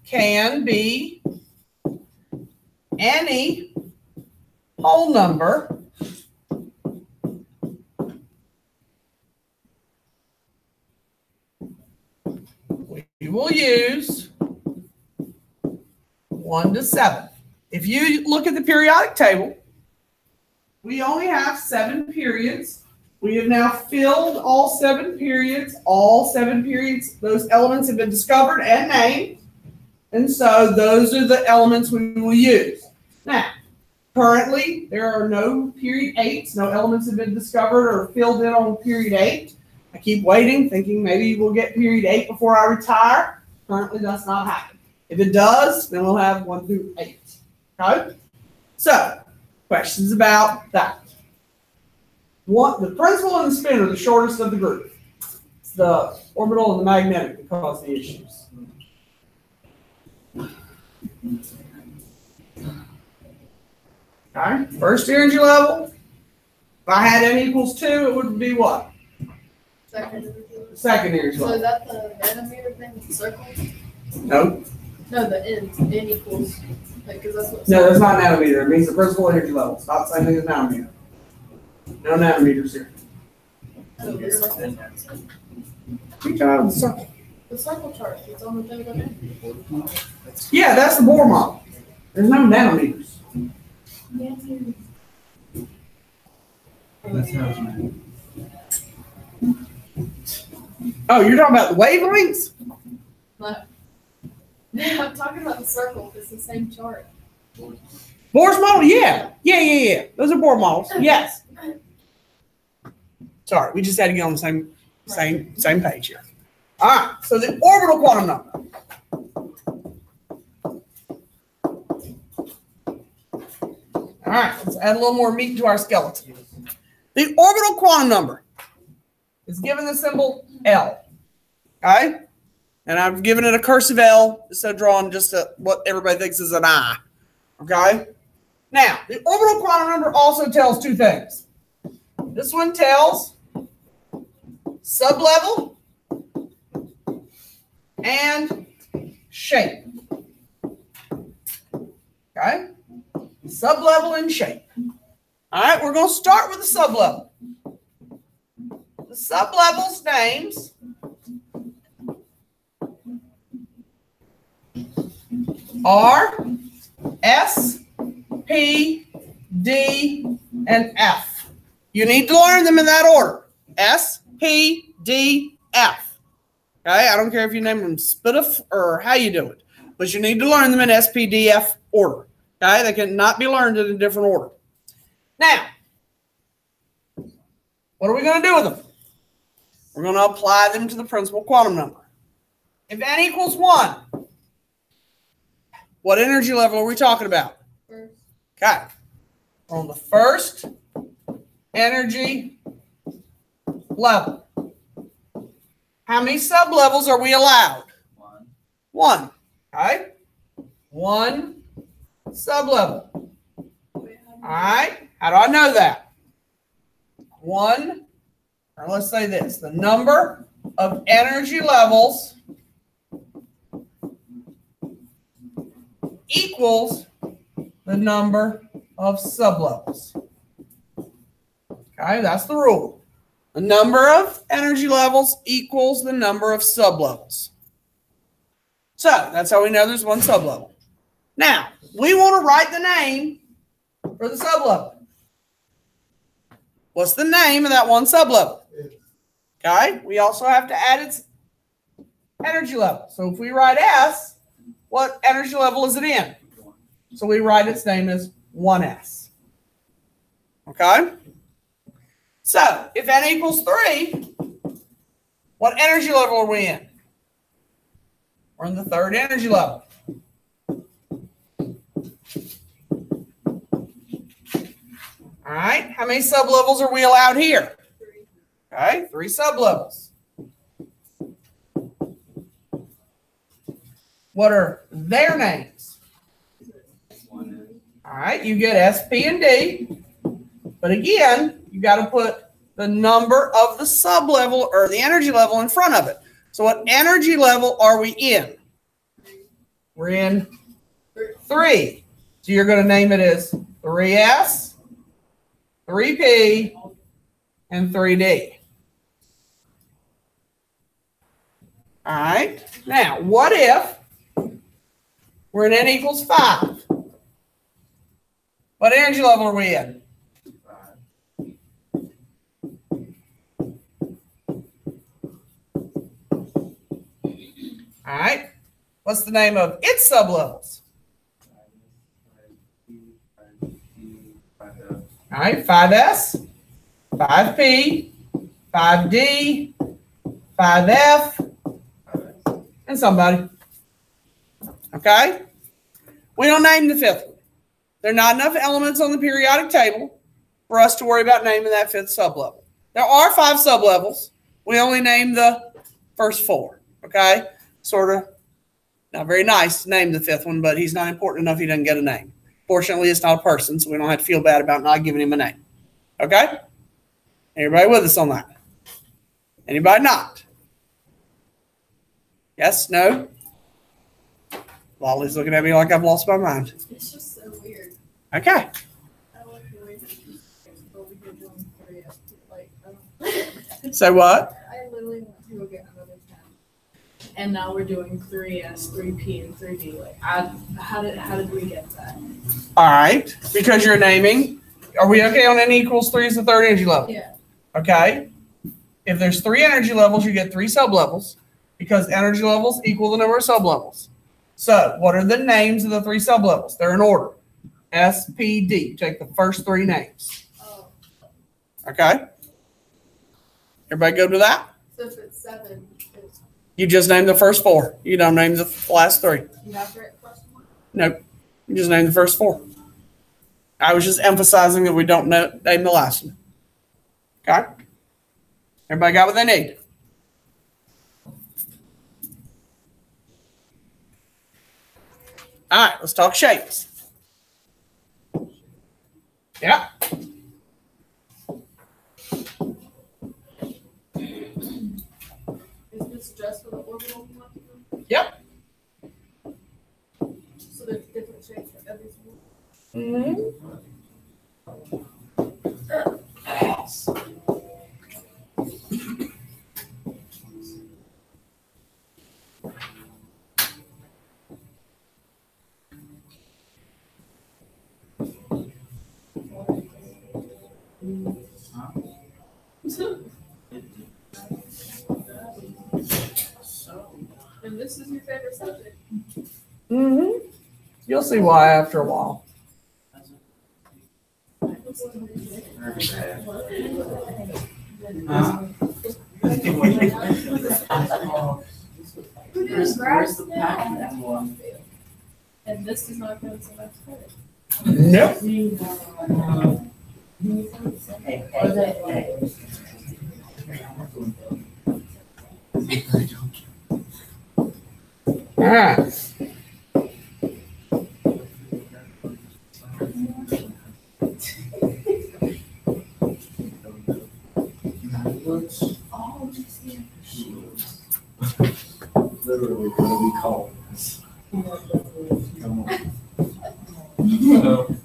can be any whole number we will use 1 to 7. If you look at the periodic table, we only have 7 periods. We have now filled all 7 periods. All 7 periods, those elements have been discovered and named. And so those are the elements we will use. Now, currently, there are no period 8s. No elements have been discovered or filled in on period 8. I keep waiting, thinking maybe we'll get period 8 before I retire. Currently, that's not happening. If it does, then we'll have 1 through 8. Okay? So, questions about that. The principal and the spin are the shortest of the group. It's the orbital and the magnetic that cause the issues. Okay, first energy level. If I had n equals 2, it would be what? Second energy So level. is that the nanometer thing with the circle? No, No, the n equals, like, because that's what. no, that's not nanometer. It means the principal energy level. It's not the same thing as nanometer. No nanometers here. So the circle. Keep out of the circle. The circle chart, it's on the thing with it. Yeah, that's the Bohr model. There's no nanometers. That's how it's made. Oh, you're talking about the wavelengths? But, I'm talking about the circle, it's the same chart. Bohr's model? Yeah. Yeah. Those are Bohr models. Yes. Sorry, we just had to get on the same page here. All right, so the orbital quantum number. All right, let's add a little more meat to our skeleton. The orbital quantum number is given the symbol L. Okay? And I've given it a cursive L, so drawn just what everybody thinks is an I. Okay? Now, the orbital quantum number also tells 2 things. This one tells sublevel and shape. Okay? Sublevel and shape. All right, we're going to start with the sublevel. The sublevels names are S, P, D, and F. You need to learn them in that order. S, P, D, F. Okay, I don't care if you name them Spitif or how you do it, but you need to learn them in S, P, D, F order. Okay, they cannot be learned in a different order. Now, what are we going to do with them? We're going to apply them to the principal quantum number. If n equals 1, what energy level are we talking about? First. Okay. On the first energy level. How many sublevels are we allowed? 1. Okay. 1 sublevel. All right. How do I know that? 1, or let's say this, the number of energy levels equals the number of sublevels. Okay, that's the rule. The number of energy levels equals the number of sublevels. So that's how we know there's one sublevel. Now, we want to write the name for the sublevel. What's the name of that one sublevel? Okay, we also have to add its energy level. So if we write S, what energy level is it in? So we write its name as 1S. Okay? So if n equals 3, what energy level are we in? We're in the third energy level. All right, how many sublevels are we allowed here? Okay, 3 sublevels. What are their names? All right, you get S, P, and D. But again, you got to put the number of the sublevel or the energy level in front of it. So what energy level are we in? We're in 3. So you're going to name it as 3S, 3P, and 3D. All right. Now, what if we're in n equals 5? What energy level are we in? All right. What's the name of its sublevels? All right. 5S, 5P, 5D, 5F, and somebody. Okay? We don't name the 5th one. There are not enough elements on the periodic table for us to worry about naming that 5th sublevel. There are 5 sublevels. We only name the first 4. Okay? Sort of not very nice to name the 5th one, but he's not important enough he doesn't get a name. Fortunately, it's not a person, so we don't have to feel bad about not giving him a name. Okay? Everybody with us on that? Anybody not? Yes? No? Lolly's looking at me like I've lost my mind. It's just so weird. Okay. I like the way that you over here doing 3S. Like, I don't. So what? I literally went to go get another pen, and now we're doing 3S, 3P, and 3D. Like, how did we get that? All right. Because you're naming. Are we okay on n equals 3 is the third energy level? Yeah. Okay. If there's 3 energy levels, you get 3 sublevels because energy levels equal the number of sublevels. So what are the names of the 3 sublevels? They're in order. S, P, D. Take the first 3 names. Oh. Okay. Everybody go to that? So if it's 7, it's, You just name the first 4. You don't name the last 3. you have to write question mark? Nope. You just name the first 4. I was just emphasizing that we don't name the last one. Okay? Everybody got what they need? All right, let's talk shapes. Yeah. Is this just for the orbital one? Yep. So there's different shapes for every single. And this is your favorite subject. You'll see why after a while. Who did grass now? And this is not going to much credit. Nope. All right. Literally, what do we call this? Come on. So,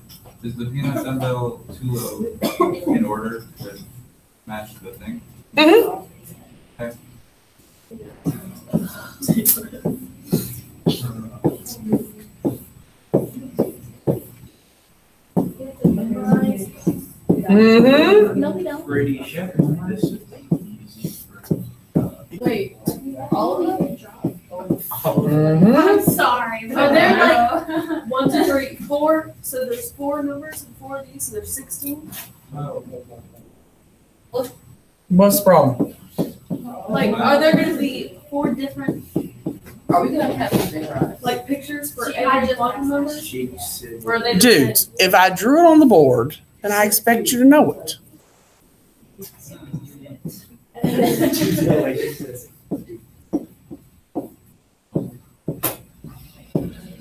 is the peanut dumbbell too low in order to match the thing? Mhm. Mhm. No, we don't. Pretty sure this is easy for. Wait, all of them? Mhm. I'm sorry. Are there like 1, 2, 3, 4? So there's 4 numbers and 4 of these, so there's 16. What's the problem? Like, are there gonna be 4 different, Are we gonna have to memorize? like, pictures for See, I every just quantum number? She said. Or are they Dude, if I drew it on the board, then I expect you to know it.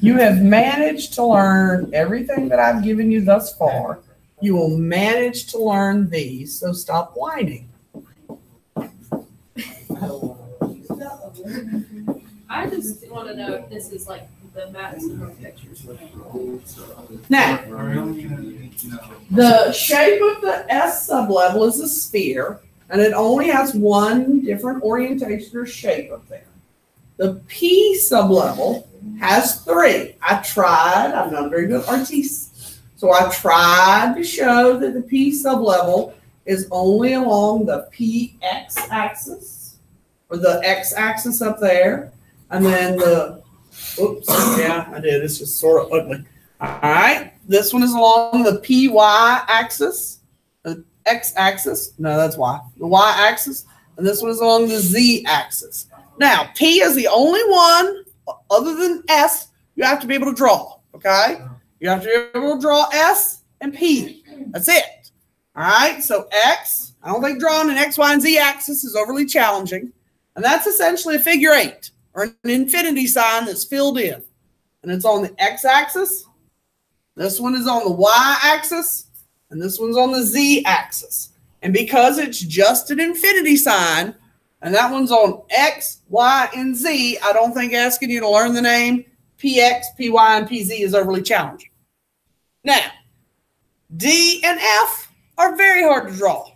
You have managed to learn everything that I've given you thus far. You will manage to learn these, so stop whining. I just wanna know if this is like the maximum pictures. Now, the shape of the S sublevel is a sphere, and it only has one different orientation or shape up there. The P sublevel has 3. I'm not very good at artiste. So I tried to show that the P sublevel is only along the PX axis, or the X axis up there, and then oops, yeah, I did. It's just sort of ugly. All right, this one is along the PY axis, the X axis. No, that's Y. The Y axis, and this one is along the Z axis. Now, P is the only one other than S you have to be able to draw. Okay, you have to be able to draw S and P. That's it. All right, so X. I don't think drawing an X, Y, and Z axis is overly challenging, and that's essentially a figure 8 or an infinity sign that's filled in. And it's on the x-axis. This one is on the y-axis. And this one's on the z-axis. And because it's just an infinity sign, and that one's on x, y, and z, I don't think asking you to learn the name px, py, and pz is overly challenging. Now, D and F are very hard to draw.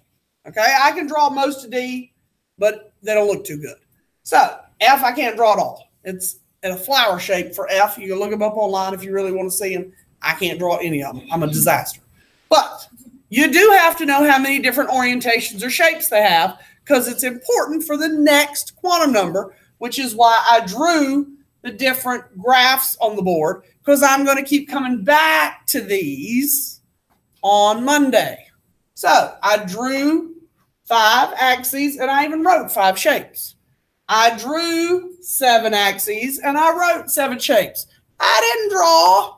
Okay, I can draw most of D, but they don't look too good. So, F, I can't draw at all. It's in a flower shape for F. You can look them up online if you really want to see them. I can't draw any of them. I'm a disaster. But you do have to know how many different orientations or shapes they have, because it's important for the next quantum number, which is why I drew the different graphs on the board, because I'm going to keep coming back to these on Monday. So I drew 5 axes, and I even wrote 5 shapes. I drew 7 axes, and I wrote 7 shapes. I didn't draw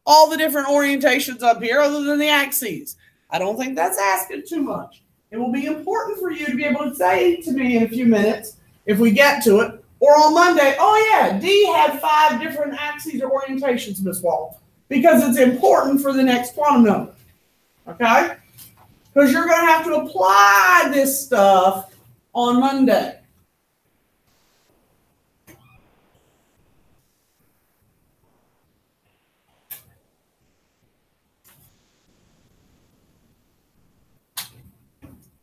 all the different orientations up here other than the axes. I don't think that's asking too much. It will be important for you to be able to say to me in a few minutes, if we get to it, or on Monday, oh yeah, D had 5 different axes or orientations, Miss Wall, because it's important for the next quantum number, okay? Because you're going to have to apply this stuff on Monday.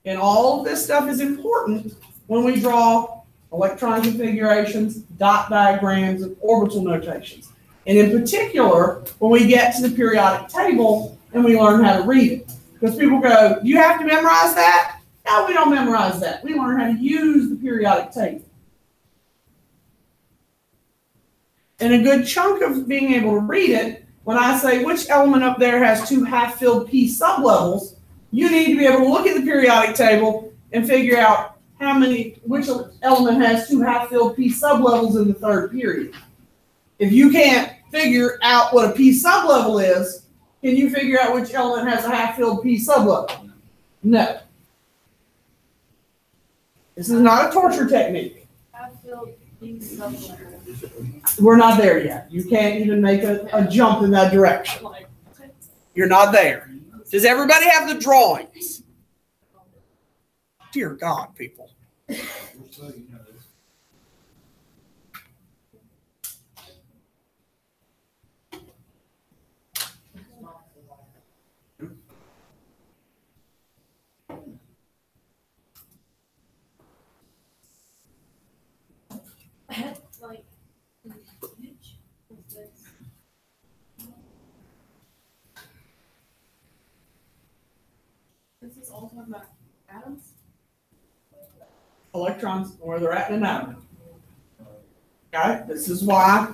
And all of this stuff is important when we draw electron configurations, dot diagrams, and orbital notations. And in particular, when we get to the periodic table and we learn how to read it. Because people go, you have to memorize that? No, we don't memorize that. We learn how to use the periodic table. And a good chunk of being able to read it, when I say which element up there has 2 half-filled P sublevels, you need to be able to look at the periodic table and figure out which element has 2 half-filled P sublevels in the 3rd period. If you can't figure out what a P sublevel is, can you figure out which element has a half-filled P sublevel? No. This is not a torture technique. Half-filled P sublevel. We're not there yet. You can't even make a jump in that direction. You're not there. Does everybody have the drawings? Dear God, people. This is all talking about atoms? Electrons, where they're at in an atom. Okay, this is why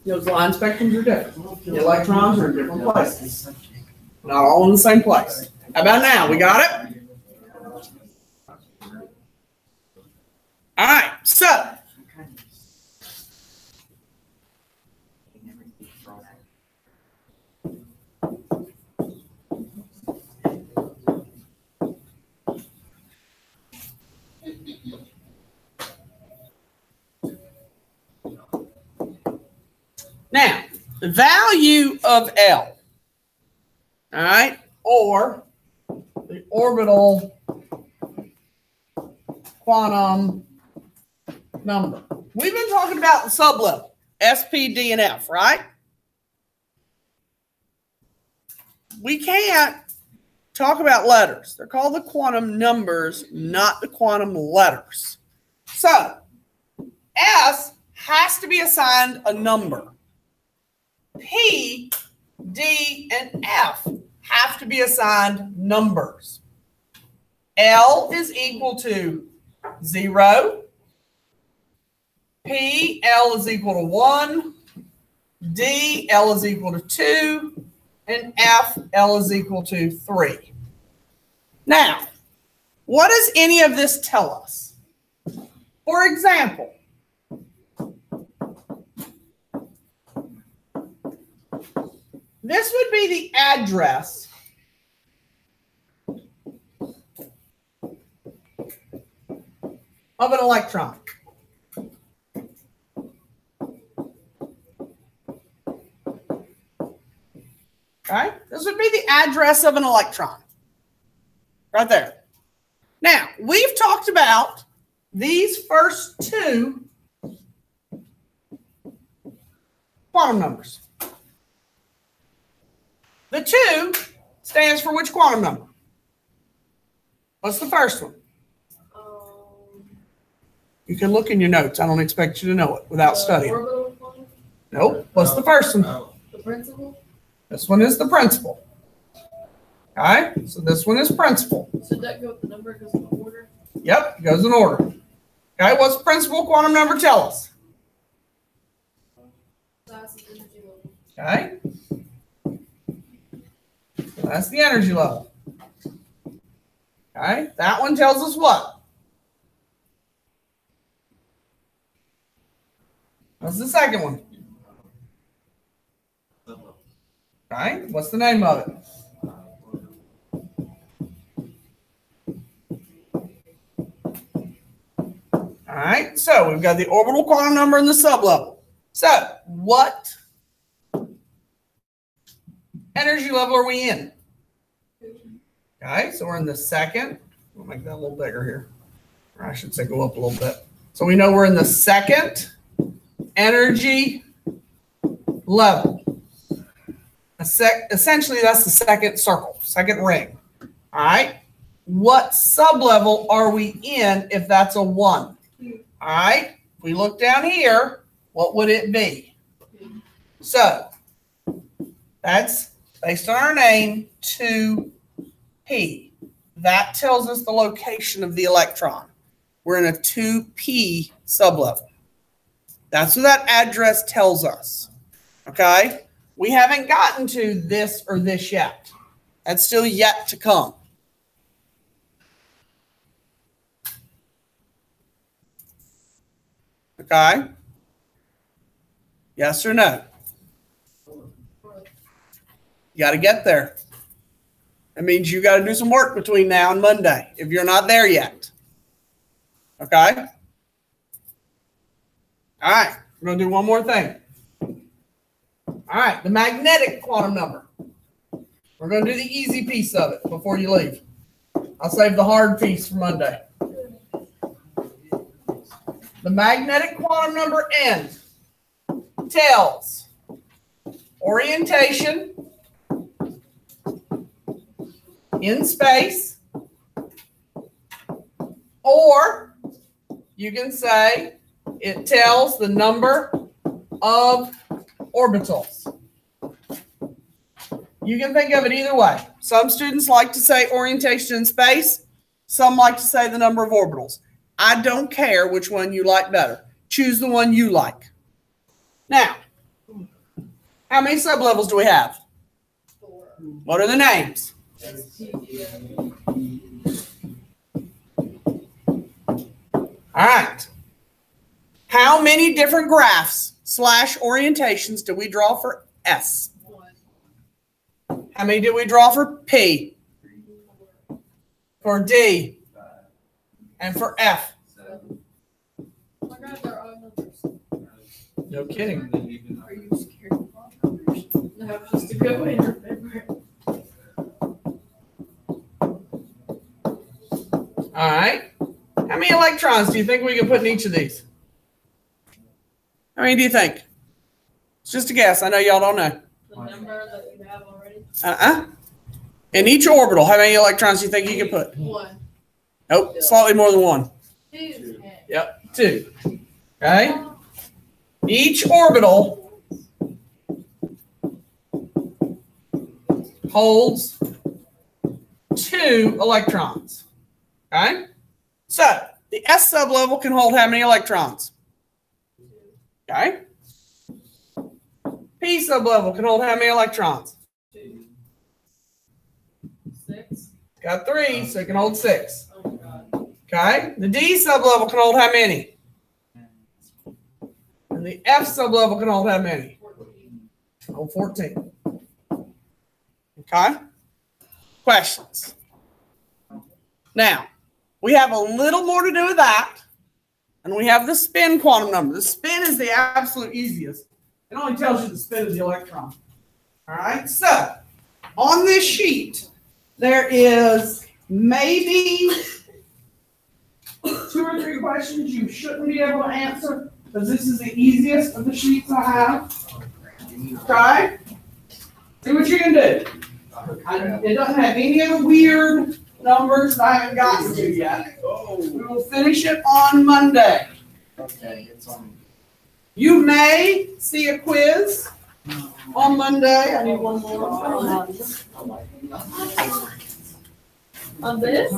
those line spectrums are different. The electrons are in different places. Not all in the same place. How about now? We got it? All right, so now, the value of L, all right, or the orbital quantum number. We've been talking about the sublevel, S, P, D, and F, right? We can't talk about letters. They're called the quantum numbers, not the quantum letters. So, S has to be assigned a number. P, D, and F have to be assigned numbers. L is equal to 0. P, L is equal to 1. D, L is equal to 2. And F, L is equal to 3. Now, what does any of this tell us? For example, this would be the address of an electron. Okay? This would be the address of an electron. Right there. Now, we've talked about these first two quantum numbers. The 2 stands for which quantum number? What's the first one? You can look in your notes. I don't expect you to know it without studying. Orbital quantum? Nope. What's the first one? The principal? This one is the principal. Okay, so this one is principal. So that go, the number goes in order? Yep, it goes in order. Okay, what's principal quantum number tell us? Size of energy level. Okay. So that's the energy level. Okay, that one tells us what? What's the second one? Okay, what's the name of it? All right, so we've got the orbital quantum number and the sublevel. So what energy level are we in? Okay, so we're in the second. We'll make that a little bigger here. Or I should say go up a little bit. So we know we're in the second energy level. Essentially, that's the second circle, second ring. All right, what sublevel are we in if that's a 1? All right, if we look down here, what would it be? So that's based on our name, 2p. That tells us the location of the electron. We're in a 2p sublevel. That's what that address tells us. Okay? We haven't gotten to this or this yet. That's still yet to come. Okay? Yes or no? You got to get there. That means you got to do some work between now and Monday if you're not there yet. Okay? All right. We're going to do one more thing. All right. The magnetic quantum number. We're going to do the easy piece of it before you leave. I'll save the hard piece for Monday. The magnetic quantum number N tells orientation in space, or you can say it tells the number of orbitals. You can think of it either way. Some students like to say orientation in space. Some like to say the number of orbitals. I don't care which one you like better. Choose the one you like. Now, how many sublevels do we have? 4. What are the names? All right. How many different graphs / orientations do we draw for S? 1. How many did we draw for P? For D? And for F? Oh my God, they're all numbers. No kidding. Are you scared of all numbers? No, just to go in remember. All right. How many electrons do you think we can put in each of these? How many do you think? It's just a guess. I know y'all don't know. The number that you have already? In each orbital, how many electrons do you think you can put? 1. Nope, slightly more than 1. 2. Yep, 2. Okay. Each orbital holds 2 electrons. Okay. So the S sublevel can hold how many electrons? Okay. P sublevel can hold how many electrons? 2. 6. Got 3, so it can hold 6. Oh my God. Okay. The D sublevel can hold how many? And the F sublevel can hold how many? 14. Hold 14. Okay. Questions? Now, we have a little more to do with that. And we have the spin quantum number. The spin is the absolute easiest. It only tells you the spin of the electron. All right. So, on this sheet, there is maybe 2 or 3 questions you shouldn't be able to answer because this is the easiest of the sheets I have. Okay? See what you can do. It doesn't have any of the weird numbers that I haven't gotten to yet. We will finish it on Monday. Okay, it's on. You may see a quiz on Monday. I need one more. On this?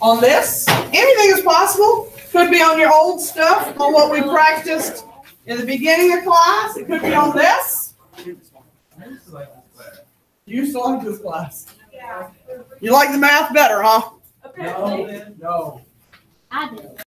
On this, anything is possible. Could be on your old stuff, on what we practiced in the beginning of class. It could be on this. You used to like this class. Yeah. You like the math better, huh? Apparently. No. I did.